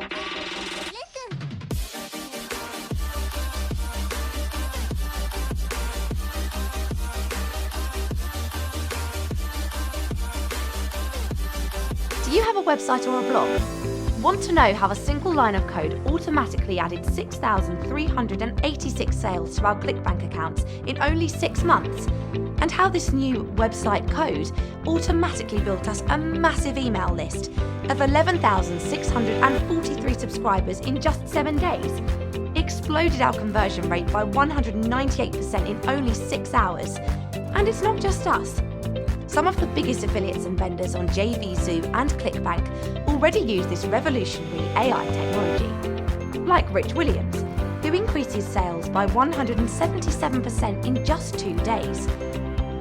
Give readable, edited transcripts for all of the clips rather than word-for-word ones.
Do you have a website or a blog? Want to know how a single line of code automatically added 6,386 sales to our ClickBank accounts in only 6 months? And how this new website code automatically built us a massive email list of 11,643 subscribers in just 7 days? Exploded our conversion rate by 198% in only 6 hours. And it's not just us. Some of the biggest affiliates and vendors on JVZoo and ClickBank already use this revolutionary AI technology, like Rich Williams, who increased his sales by 177% in just 2 days,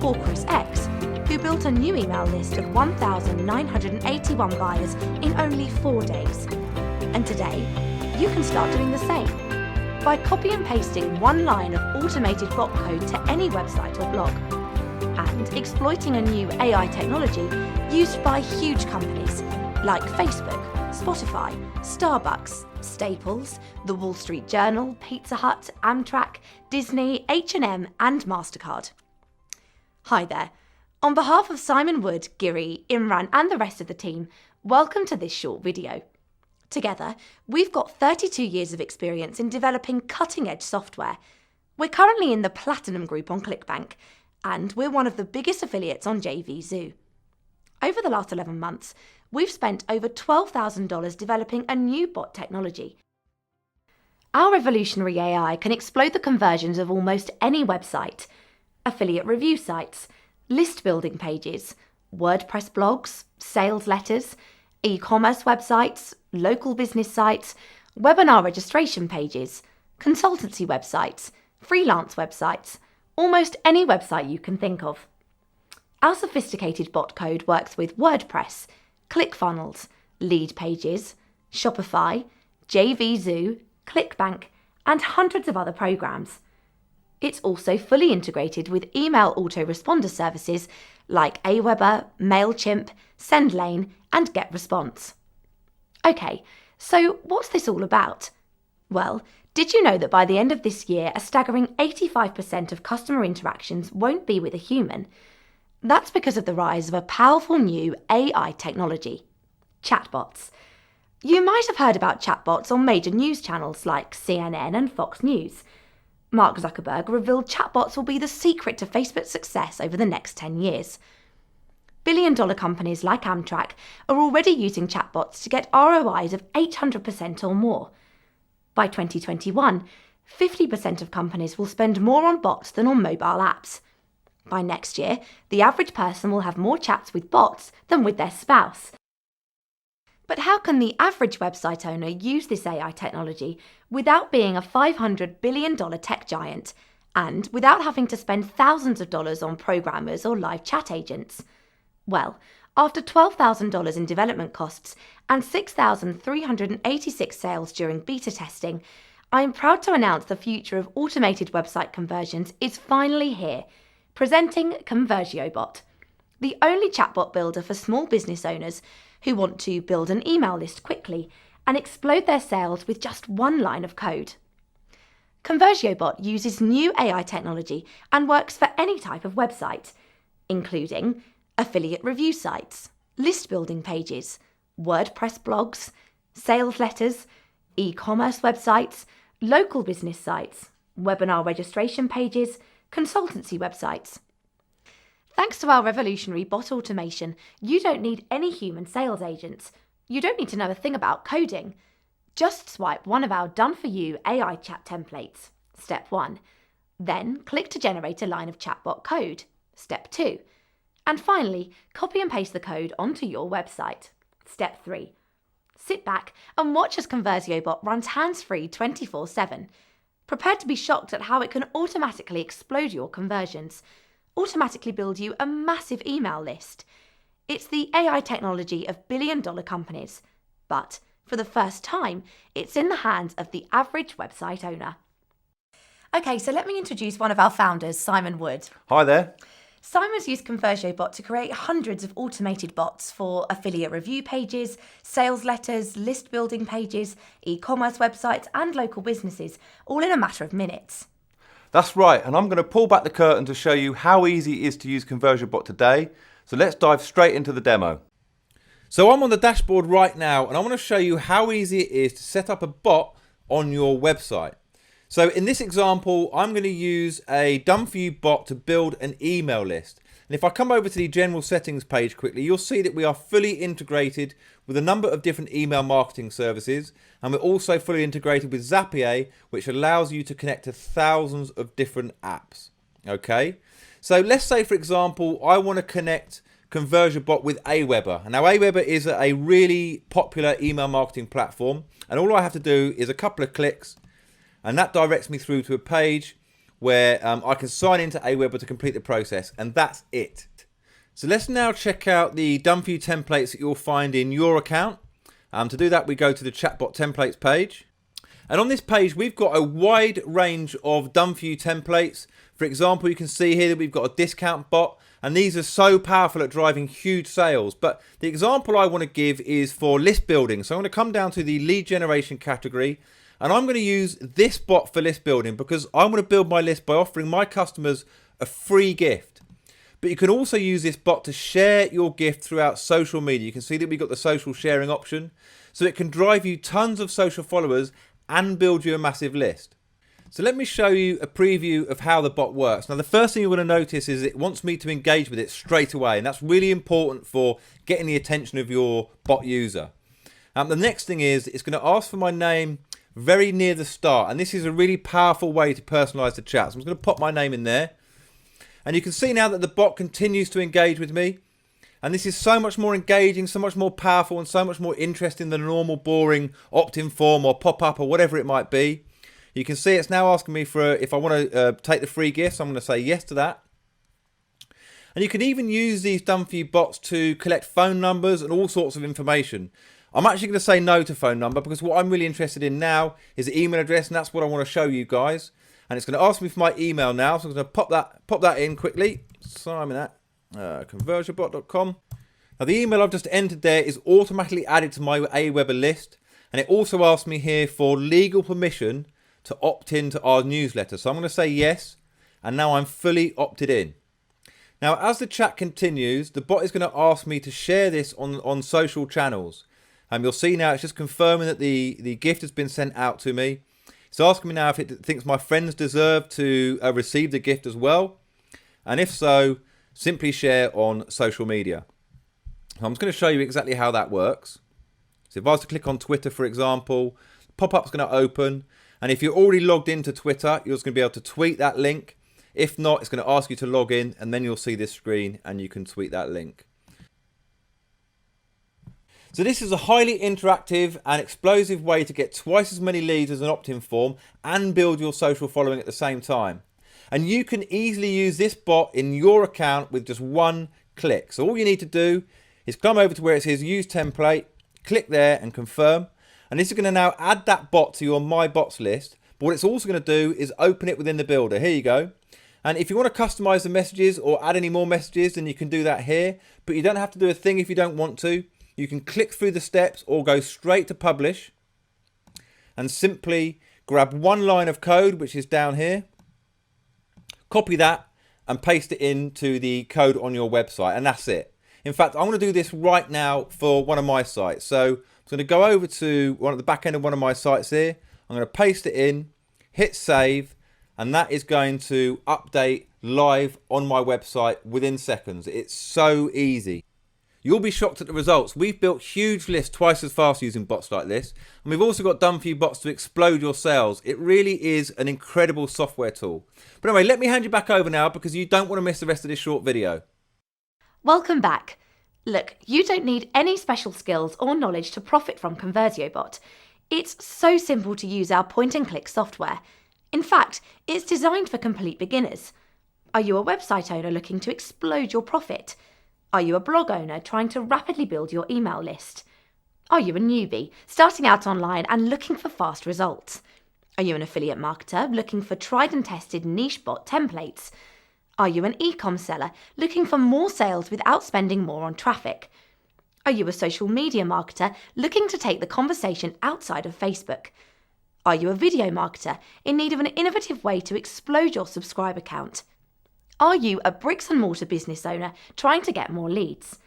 or Chris X, who built a new email list of 1,981 buyers in only 4 days. And today, you can start doing the same by copy and pasting one line of automated bot code to any website or blog, and exploiting a new AI technology used by huge companies like Facebook, Spotify, Starbucks, Staples, The Wall Street Journal, Pizza Hut, Amtrak, Disney, H&M and MasterCard. Hi there. On behalf of Simon Wood, Giri, Imran and the rest of the team, welcome to this short video. Together, we've got 32 years of experience in developing cutting-edge software. We're currently in the Platinum Group on ClickBank, and we're one of the biggest affiliates on JVZoo. Over the last 11 months, we've spent over $12,000 developing a new bot technology. Our revolutionary AI can explode the conversions of almost any website: affiliate review sites, list building pages, WordPress blogs, sales letters, e-commerce websites, local business sites, webinar registration pages, consultancy websites, freelance websites, almost any website you can think of. Our sophisticated bot code works with WordPress, ClickFunnels, Leadpages, Shopify, JVZoo, ClickBank, and hundreds of other programs. It's also fully integrated with email autoresponder services like Aweber, MailChimp, SendLane, and GetResponse. Okay, so what's this all about? Well, did you know that by the end of this year, a staggering 85% of customer interactions won't be with a human? That's because of the rise of a powerful new AI technology: chatbots. You might have heard about chatbots on major news channels like CNN and Fox News. Mark Zuckerberg revealed chatbots will be the secret to Facebook's success over the next 10 years. Billion-dollar companies like Amtrak are already using chatbots to get ROIs of 800% or more. By 2021, 50% of companies will spend more on bots than on mobile apps. By next year, the average person will have more chats with bots than with their spouse. But how can the average website owner use this AI technology without being a $500 billion tech giant and without having to spend thousands of dollars on programmers or live chat agents? Well, after $12,000 in development costs and 6,386 sales during beta testing, I am proud to announce the future of automated website conversions is finally here, presenting ConversioBot, the only chatbot builder for small business owners who want to build an email list quickly and explode their sales with just one line of code. ConversioBot uses new AI technology and works for any type of website, including affiliate review sites, list building pages, WordPress blogs, sales letters, e-commerce websites, local business sites, webinar registration pages, consultancy websites. Thanks to our revolutionary bot automation, you don't need any human sales agents. You don't need to know a thing about coding. Just swipe one of our done-for-you AI chat templates, Step 1. Then click to generate a line of chatbot code, Step 2. And finally, copy and paste the code onto your website, Step 3. Sit back and watch as ConversioBot runs hands-free 24/7. Prepare to be shocked at how it can automatically explode your conversions, automatically build you a massive email list. It's the AI technology of billion-dollar companies, but for the first time, it's in the hands of the average website owner. Okay, so let me introduce one of our founders, Simon Wood. Hi there. Simon's used ConversioBot to create hundreds of automated bots for affiliate review pages, sales letters, list building pages, e-commerce websites and local businesses, all in a matter of minutes. That's right, and I'm going to pull back the curtain to show you how easy it is to use ConversioBot today. So let's dive straight into the demo. So I'm on the dashboard right now and I want to show you how easy it is to set up a bot on your website. So in this example, I'm going to use a done for you bot to build an email list. And if I come over to the general settings page quickly, you'll see that we are fully integrated with a number of different email marketing services. And we're also fully integrated with Zapier, which allows you to connect to thousands of different apps. Okay. So let's say, for example, I want to connect ConversioBot with Aweber. And now Aweber is a really popular email marketing platform. And all I have to do is a couple of clicks. And that directs me through to a page where I can sign into Aweber to complete the process. And that's it. So let's now check out the done for you templates that you'll find in your account. To do that, we go to the chatbot templates page. And on this page, we've got a wide range of done for you templates. For example, you can see here that we've got a discount bot. And these are so powerful at driving huge sales. But the example I want to give is for list building. So I'm going to come down to the lead generation category. And I'm going to use this bot for list building because I want to build my list by offering my customers a free gift. But you can also use this bot to share your gift throughout social media. You can see that we've got the social sharing option. So it can drive you tons of social followers and build you a massive list. So let me show you a preview of how the bot works. Now the first thing you're going to notice is it wants me to engage with it straight away. And that's really important for getting the attention of your bot user. The next thing is it's going to ask for my name very near the start, and this is a really powerful way to personalize the chat. So I'm just going to pop my name in there, and you can see now that the bot continues to engage with me, and this is so much more engaging, so much more powerful, and so much more interesting than a normal boring opt-in form or pop-up or whatever it might be. You can see it's now asking me for if I want to take the free gift, so I'm going to say yes to that. And you can even use these done for you bots to collect phone numbers and all sorts of information. I'm actually going to say no to phone number because what I'm really interested in now is the email address, and that's what I want to show you guys. And it's going to ask me for my email now, so I'm going to pop that in quickly. Simon at conversionbot.com. Now the email I've just entered there is automatically added to my Aweber list, and it also asks me here for legal permission to opt in to our newsletter. So I'm going to say yes, and now I'm fully opted in. Now as the chat continues, the bot is going to ask me to share this on social channels. You'll see now it's just confirming that the gift has been sent out to me. It's asking me now if it thinks my friends deserve to receive the gift as well. And if so, simply share on social media. I'm just going to show you exactly how that works. So if I was to click on Twitter, for example, the pop-up's going to open. And if you're already logged into Twitter, you're just going to be able to tweet that link. If not, it's going to ask you to log in, and then you'll see this screen and you can tweet that link. So this is a highly interactive and explosive way to get twice as many leads as an opt-in form and build your social following at the same time. And you can easily use this bot in your account with just one click. So all you need to do is come over to where it says use template, click there and confirm. And this is going to now add that bot to your My Bots list. But what it's also going to do is open it within the builder. Here you go. And if you want to customize the messages or add any more messages, then you can do that here. But you don't have to do a thing if you don't want to. You can click through the steps or go straight to publish and simply grab one line of code, which is down here, copy that and paste it into the code on your website, and that's it. In fact, I'm going to do this right now for one of my sites. So I'm going to go over to one at the back end of one of my sites here. I'm going to paste it in, hit save, and that is going to update live on my website within seconds. It's so easy. You'll be shocked at the results. We've built huge lists twice as fast using bots like this. And we've also got done for you bots to explode your sales. It really is an incredible software tool. But anyway, let me hand you back over now because you don't want to miss the rest of this short video. Welcome back. Look, you don't need any special skills or knowledge to profit from ConversioBot. It's so simple to use our point-and-click software. In fact, it's designed for complete beginners. Are you a website owner looking to explode your profit? Are you a blog owner trying to rapidly build your email list? Are you a newbie starting out online and looking for fast results? Are you an affiliate marketer looking for tried and tested niche bot templates? Are you an e-com seller looking for more sales without spending more on traffic? Are you a social media marketer looking to take the conversation outside of Facebook? Are you a video marketer in need of an innovative way to explode your subscriber count? Are you a bricks and mortar business owner trying to get more leads?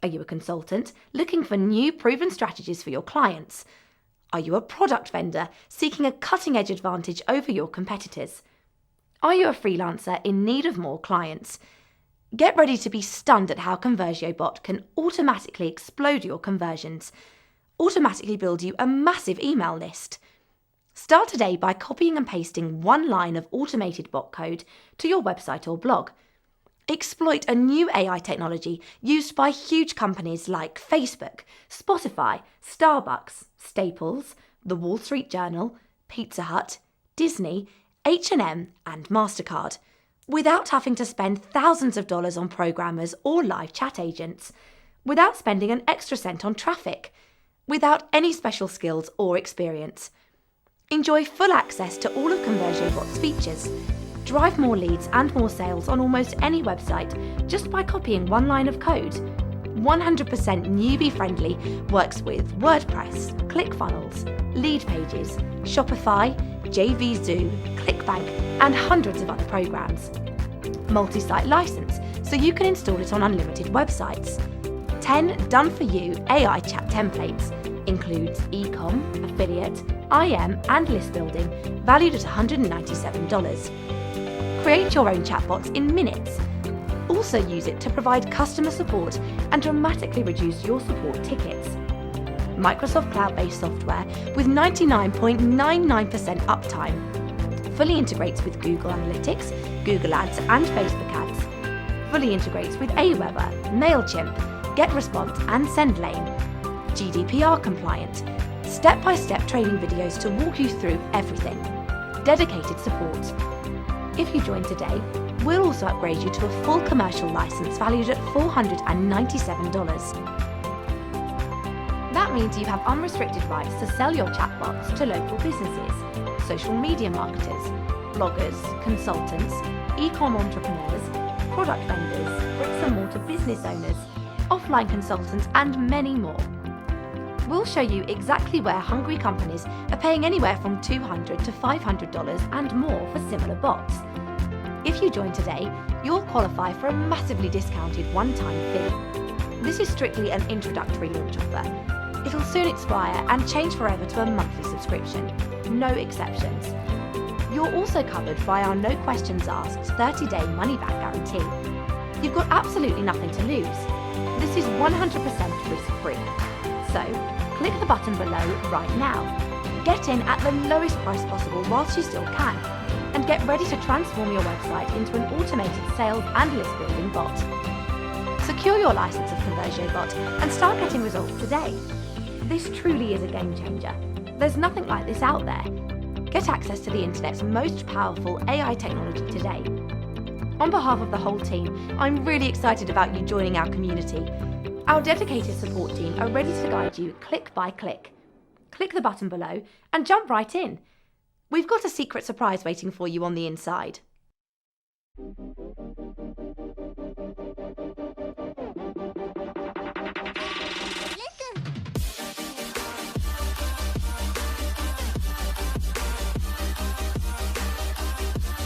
Are you a consultant looking for new proven strategies for your clients? Are you a product vendor seeking a cutting-edge advantage over your competitors? Are you a freelancer in need of more clients? Get ready to be stunned at how ConversioBot can automatically explode your conversions, automatically build you a massive email list. Start today by copying and pasting one line of automated bot code to your website or blog. Exploit a new AI technology used by huge companies like Facebook, Spotify, Starbucks, Staples, The Wall Street Journal, Pizza Hut, Disney, H&M and MasterCard, without having to spend thousands of dollars on programmers or live chat agents, without spending an extra cent on traffic, without any special skills or experience. Enjoy full access to all of ConversioBot's features. Drive more leads and more sales on almost any website just by copying one line of code. 100% newbie friendly, works with WordPress, ClickFunnels, Leadpages, Shopify, JVZoo, ClickBank, and hundreds of other programs. Multi-site license, so you can install it on unlimited websites. 10 done-for-you AI chat templates, includes e-com, affiliate, IM, and list building, valued at $197. Create your own chatbots in minutes. Also use it to provide customer support and dramatically reduce your support tickets. Microsoft Cloud-based software with 99.99% uptime. Fully integrates with Google Analytics, Google Ads, and Facebook Ads. Fully integrates with Aweber, MailChimp, GetResponse, and SendLane. GDPR compliant. Step-by-step training videos to walk you through everything. Dedicated support. If you join today, we'll also upgrade you to a full commercial license valued at $497. That means you have unrestricted rights to sell your chatbots to local businesses, social media marketers, bloggers, consultants, e-com entrepreneurs, product vendors, bricks and mortar business owners, offline consultants, and many more. We'll show you exactly where hungry companies are paying anywhere from $200 to $500 and more for similar bots. If you join today, you'll qualify for a massively discounted one-time fee. This is strictly an introductory launch offer. It'll soon expire and change forever to a monthly subscription. No exceptions. You're also covered by our no questions asked 30-day money-back guarantee. You've got absolutely nothing to lose. This is 100% risk-free. So, click the button below right now. Get in at the lowest price possible whilst you still can, and get ready to transform your website into an automated sales and list building bot. Secure your license of ConversioBot and start getting results today. This truly is a game changer. There's nothing like this out there. Get access to the internet's most powerful AI technology today. On behalf of the whole team, I'm really excited about you joining our community. Our dedicated support team are ready to guide you click by click. Click the button below and jump right in. We've got a secret surprise waiting for you on the inside.